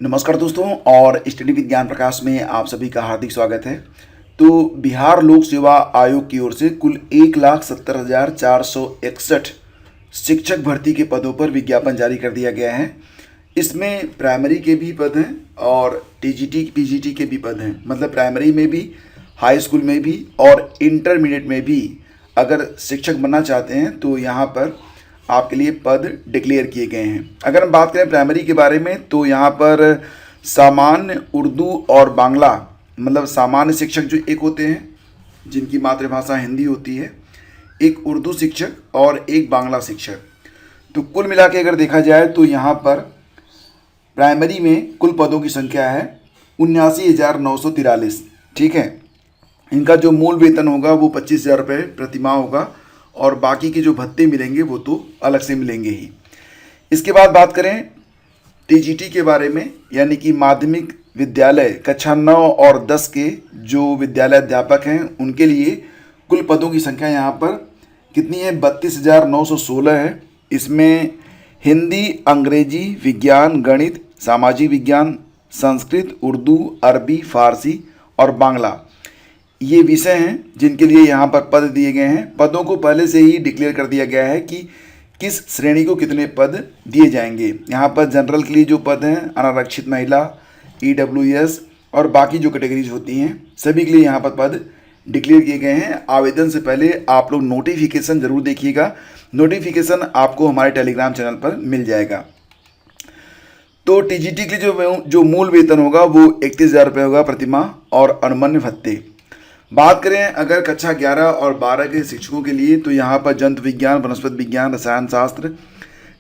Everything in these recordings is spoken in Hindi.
नमस्कार दोस्तों और स्टडी विज्ञान प्रकाश में आप सभी का हार्दिक स्वागत है। तो बिहार लोक सेवा आयोग की ओर से कुल 1,70,461 शिक्षक भर्ती के पदों पर विज्ञापन जारी कर दिया गया है। इसमें प्राइमरी के भी पद हैं और टीजीटी पीजीटी के भी पद हैं। मतलब प्राइमरी में भी, हाई स्कूल में भी और इंटरमीडिएट में भी अगर शिक्षक बनना चाहते हैं तो यहाँ पर आपके लिए पद डिक्लेयर किए गए हैं। अगर हम बात करें प्राइमरी के बारे में तो यहाँ पर सामान्य उर्दू और बांग्ला, मतलब सामान्य शिक्षक जो एक होते हैं जिनकी मातृभाषा हिंदी होती है, एक उर्दू शिक्षक और एक बांग्ला शिक्षक। तो कुल मिला के अगर देखा जाए तो यहाँ पर प्राइमरी में कुल पदों की संख्या है 79,943। ठीक है, इनका जो मूल वेतन होगा वो 25,000 रुपये प्रतिमाह होगा और बाकी के जो भत्ते मिलेंगे वो तो अलग से मिलेंगे ही। इसके बाद बात करें टीजीटी के बारे में, यानी कि माध्यमिक विद्यालय कक्षा 9 और 10 के जो विद्यालय अध्यापक हैं उनके लिए कुल पदों की संख्या यहाँ पर कितनी है, 32,916 है। इसमें हिंदी, अंग्रेजी, विज्ञान, गणित, सामाजिक विज्ञान, संस्कृत, उर्दू, अरबी, फारसी और बांग्ला ये विषय हैं जिनके लिए यहाँ पर पद दिए गए हैं। पदों को पहले से ही डिक्लेयर कर दिया गया है कि किस श्रेणी को कितने पद दिए जाएंगे। यहाँ पर जनरल के लिए जो पद हैं, अनारक्षित महिला, ईडब्ल्यूएस और बाकी जो कैटेगरीज होती हैं सभी के लिए यहाँ पर पद डिक्लेयर किए गए हैं। आवेदन से पहले आप लोग नोटिफिकेशन ज़रूर देखिएगा। नोटिफिकेशन आपको हमारे टेलीग्राम चैनल पर मिल जाएगा। तो टीजीटी के लिए जो मूल वेतन होगा वो 31,000 रुपये होगा प्रतिमाह और अनुमन्य भत्ते। बात करें अगर कक्षा 11 और 12 के शिक्षकों के लिए तो यहाँ पर जंतु विज्ञान, वनस्पति विज्ञान, रसायन शास्त्र,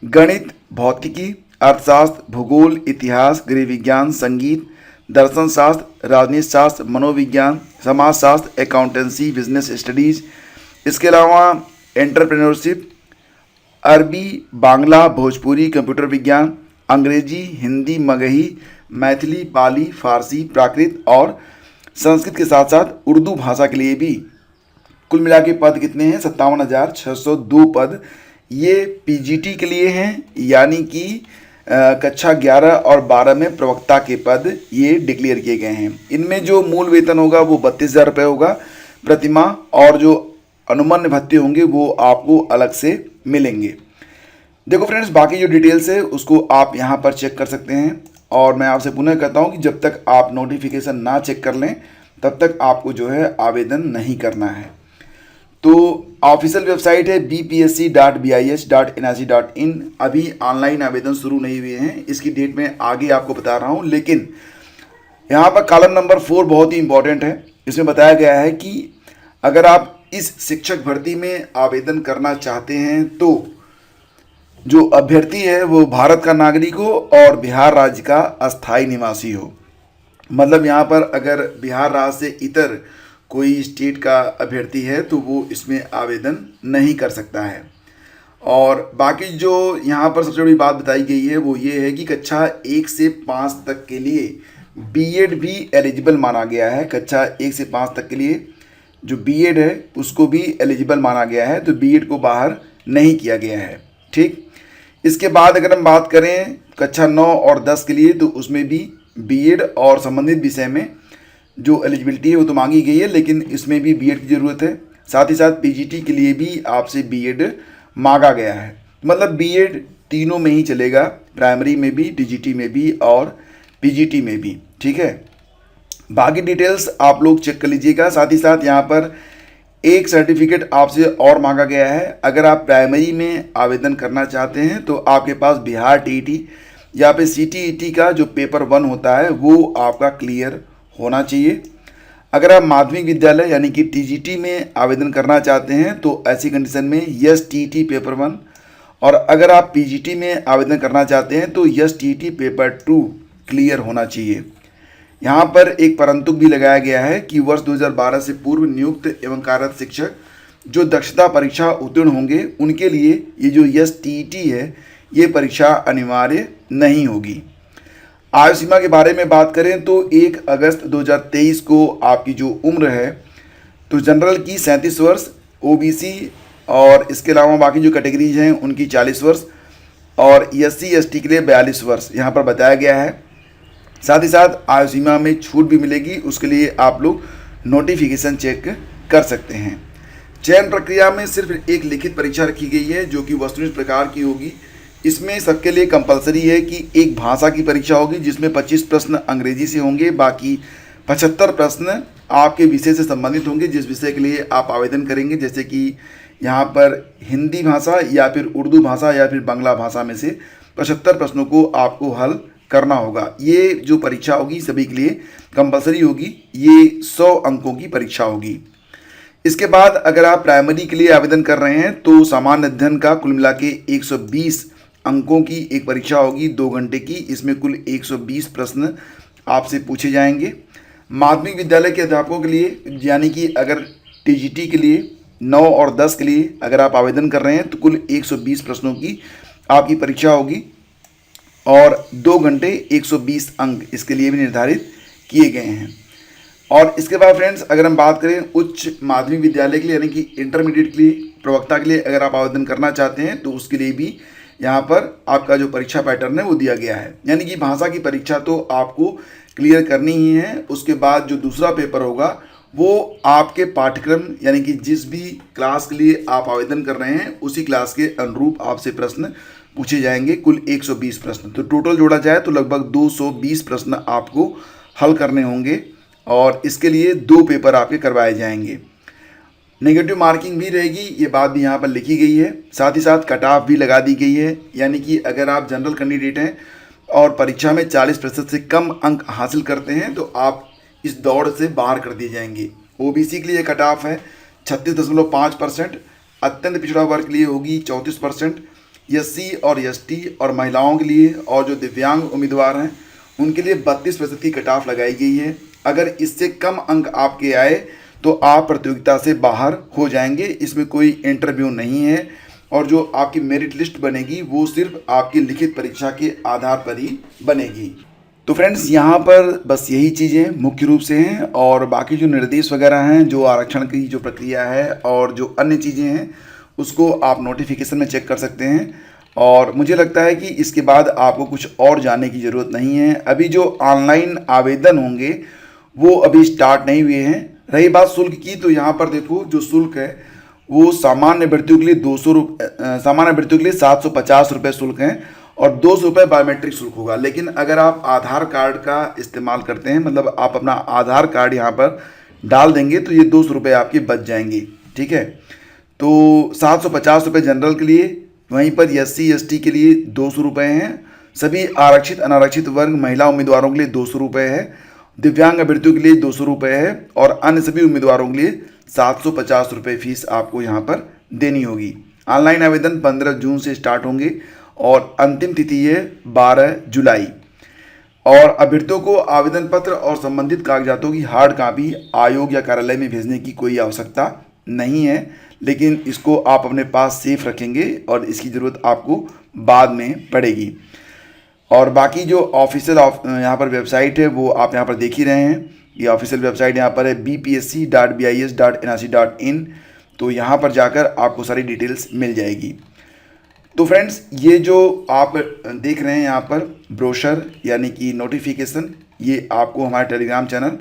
गणित, भौतिकी, अर्थशास्त्र, भूगोल, इतिहास, गृह विज्ञान, संगीत, दर्शन शास्त्र, राजनीति शास्त्र, मनोविज्ञान, समाज शास्त्र, अकाउंटेंसी, बिजनेस स्टडीज़, इसके अलावा एंटरप्रेन्योरशिप, अरबी, बांग्ला, भोजपुरी, कंप्यूटर विज्ञान, अंग्रेजी, हिंदी, मगही, मैथिली, पाली, फारसी, प्राकृत और संस्कृत के साथ साथ उर्दू भाषा के लिए भी कुल मिला के पद कितने हैं, 57,602 पद। ये पीजीटी के लिए हैं, यानी कि कक्षा 11 और 12 में प्रवक्ता के पद ये डिक्लेयर किए गए हैं। इनमें जो मूल वेतन होगा वो 32,000 रुपये होगा प्रतिमाह और जो अनुमन्य भत्ते होंगे वो आपको अलग से मिलेंगे। देखो फ्रेंड्स, बाकी जो डिटेल्स है उसको आप यहाँ पर चेक कर सकते हैं और मैं आपसे पुनः कहता हूँ कि जब तक आप नोटिफिकेशन ना चेक कर लें तब तक आपको जो है आवेदन नहीं करना है। तो ऑफिशियल वेबसाइट है bpsc.bis.nic.in। अभी ऑनलाइन आवेदन शुरू नहीं हुए हैं, इसकी डेट मैं आगे आपको बता रहा हूँ। लेकिन यहाँ पर कॉलम नंबर 4 बहुत ही इंपॉर्टेंट है। इसमें बताया गया है कि अगर आप इस शिक्षक भर्ती में आवेदन करना चाहते हैं तो जो अभ्यर्थी है वो भारत का नागरिक हो और बिहार राज्य का अस्थायी निवासी हो। मतलब यहाँ पर अगर बिहार राज्य से इतर कोई स्टेट का अभ्यर्थी है तो वो इसमें आवेदन नहीं कर सकता है। और बाकी जो यहाँ पर सबसे बड़ी बात बताई गई है वो ये है कि कक्षा 1 से 5 तक के लिए बीएड भी एलिजिबल माना गया है। कक्षा 1 से 5 तक के लिए जो बीएड है उसको भी एलिजिबल माना गया है, तो बीएड को बाहर नहीं किया गया है। ठीक, इसके बाद अगर हम बात करें कक्षा 9 और 10 के लिए तो उसमें भी बीएड और संबंधित विषय में जो एलिजिबिलिटी है वो तो मांगी गई है, लेकिन इसमें भी बीएड की ज़रूरत है। साथ ही साथ पीजीटी के लिए भी आपसे बीएड मांगा गया है। मतलब बीएड तीनों में ही चलेगा, प्राइमरी में भी, टीजीटी में भी और पीजीटी में भी। ठीक है, बाकी डिटेल्स आप लोग चेक कर लीजिएगा। साथ ही साथ यहाँ पर एक सर्टिफिकेट आपसे और मांगा गया है। अगर आप प्राइमरी में आवेदन करना चाहते हैं तो आपके पास बिहार टीईटी या फिर सीटीईटी का जो पेपर 1 होता है वो आपका क्लियर होना चाहिए। अगर आप माध्यमिक विद्यालय यानी कि टीजीटी में आवेदन करना चाहते हैं तो ऐसी कंडीशन में एसटीईटी पेपर 1, और अगर आप पीजीटी में आवेदन करना चाहते हैं तो एसटीईटी पेपर 2 क्लियर होना चाहिए। यहाँ पर एक परंतु भी लगाया गया है कि वर्ष 2012 से पूर्व नियुक्त एवं कार्यरत शिक्षक जो दक्षता परीक्षा उत्तीर्ण होंगे उनके लिए ये जो एसटीईटी है ये परीक्षा अनिवार्य नहीं होगी। आयु सीमा के बारे में बात करें तो 1 अगस्त 2023 को आपकी जो उम्र है तो जनरल की 37 वर्ष, ओबीसी और इसके अलावा बाकी जो कैटेगरीज हैं उनकी 40 वर्ष और SC ST के लिए 42 वर्ष यहाँ पर बताया गया है। साथ ही साथ आयु सीमा में छूट भी मिलेगी, उसके लिए आप लोग नोटिफिकेशन चेक कर सकते हैं। चयन प्रक्रिया में सिर्फ एक लिखित परीक्षा रखी गई है जो कि वस्तुनिष्ठ प्रकार की होगी। इसमें सबके लिए कंपलसरी है कि एक भाषा की परीक्षा होगी जिसमें 25 प्रश्न अंग्रेजी से होंगे, बाकी 75 प्रश्न आपके विषय से संबंधित होंगे जिस विषय के लिए आप आवेदन करेंगे, जैसे कि यहाँ पर हिंदी भाषा या फिर उर्दू भाषा या फिर बांग्ला भाषा में से 75 प्रश्नों को आपको हल करना होगा। ये जो परीक्षा होगी सभी के लिए कंपलसरी होगी, ये 100 अंकों की परीक्षा होगी। इसके बाद अगर आप प्राइमरी के लिए आवेदन कर रहे हैं तो सामान्य अध्ययन का कुल मिला के 120 अंकों की एक परीक्षा होगी 2 घंटे की। इसमें कुल 120 प्रश्न आपसे पूछे जाएंगे। माध्यमिक विद्यालय के अध्यापकों के लिए यानी कि अगर टीजीटी के लिए 9 और 10 के लिए अगर आप आवेदन कर रहे हैं तो कुल 120 प्रश्नों की आपकी परीक्षा होगी और 2 घंटे 120 अंक इसके लिए भी निर्धारित किए गए हैं। और इसके बाद फ्रेंड्स अगर हम बात करें उच्च माध्यमिक विद्यालय के लिए यानी कि इंटरमीडिएट के लिए प्रवक्ता के लिए अगर आप आवेदन करना चाहते हैं तो उसके लिए भी यहाँ पर आपका जो परीक्षा पैटर्न है वो दिया गया है। यानी कि भाषा की परीक्षा तो आपको क्लियर करनी ही है। उसके बाद जो दूसरा पेपर होगा वो आपके पाठ्यक्रम यानी कि जिस भी क्लास के लिए आप आवेदन कर रहे हैं उसी क्लास के अनुरूप आपसे प्रश्न पूछे जाएंगे। कुल 120 प्रश्न, तो टोटल जोड़ा जाए तो लगभग 220 प्रश्न आपको हल करने होंगे और इसके लिए 2 पेपर आपके करवाए जाएंगे। नेगेटिव मार्किंग भी रहेगी, ये बात भी यहाँ पर लिखी गई है। साथ ही साथ कट ऑफ भी लगा दी गई है, यानी कि अगर आप जनरल कैंडिडेट हैं और परीक्षा में 40% से कम अंक हासिल करते हैं तो आप इस दौड़ से बाहर कर दिए जाएंगे। ओबीसी के लिए कट ऑफ है 36.5%, अत्यंत पिछड़ा वर्ग के लिए होगी 34%, एससी और एसटी और महिलाओं के लिए और जो दिव्यांग उम्मीदवार हैं उनके लिए 32% की कट ऑफ लगाई गई है। अगर इससे कम अंक आपके आए तो आप प्रतियोगिता से बाहर हो जाएंगे। इसमें कोई इंटरव्यू नहीं है और जो आपकी मेरिट लिस्ट बनेगी वो सिर्फ आपकी लिखित परीक्षा के आधार पर ही बनेगी। तो फ्रेंड्स यहाँ पर बस यही चीज़ें मुख्य रूप से हैं और बाकी जो निर्देश वगैरह हैं, जो आरक्षण की जो प्रक्रिया है और जो अन्य चीज़ें हैं उसको आप नोटिफिकेशन में चेक कर सकते हैं। और मुझे लगता है कि इसके बाद आपको कुछ और जानने की ज़रूरत नहीं है। अभी जो ऑनलाइन आवेदन होंगे वो अभी स्टार्ट नहीं हुए हैं। रही बात शुल्क की तो यहाँ पर देखो जो शुल्क है वो सामान्य अभ्यर्थियों के लिए सामान्य अभ्यर्थियों के लिए 750 रुपये शुल्क हैं और 200 रुपये बायोमेट्रिक शुल्क होगा। लेकिन अगर आप आधार कार्ड का इस्तेमाल करते हैं, मतलब आप अपना आधार कार्ड यहाँ पर डाल देंगे तो ये 200 रुपये आपके बच जाएंगे। ठीक है, तो 750 रुपये जनरल के लिए, वहीं पर एससी एसटी के लिए 200 रुपये हैं। सभी आरक्षित अनारक्षित वर्ग महिला उम्मीदवारों के लिए 200 रुपये है, दिव्यांग अभ्यर्थियों के लिए 200 रुपये है और अन्य सभी उम्मीदवारों के लिए 750 रुपये फीस आपको यहाँ पर देनी होगी। ऑनलाइन आवेदन 15 जून से स्टार्ट होंगे और अंतिम तिथि है 12 जुलाई। और अभ्यर्थियों को आवेदन पत्र और संबंधित कागजातों की हार्ड कॉपी आयोग या कार्यालय में भेजने की कोई आवश्यकता नहीं है, लेकिन इसको आप अपने पास सेफ रखेंगे और इसकी ज़रूरत आपको बाद में पड़ेगी। और बाकी जो ऑफिशियल यहाँ पर वेबसाइट है वो आप यहाँ पर देख ही रहे हैं। ये ऑफिशियल वेबसाइट यहाँ पर है bpsc.bis.nic.in, तो यहाँ पर जाकर आपको सारी डिटेल्स मिल जाएगी। तो फ्रेंड्स ये जो आप देख रहे हैं यहाँ पर ब्रोशर यानी कि नोटिफिकेशन, ये आपको हमारे टेलीग्राम चैनल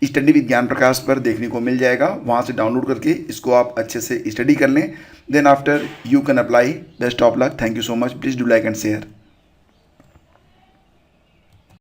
स्टडी विद ज्ञान प्रकाश पर देखने को मिल जाएगा। वहाँ से डाउनलोड करके इसको आप अच्छे से स्टडी कर लें। Then after you can apply. Best of luck. Thank you so much. Please do like and share.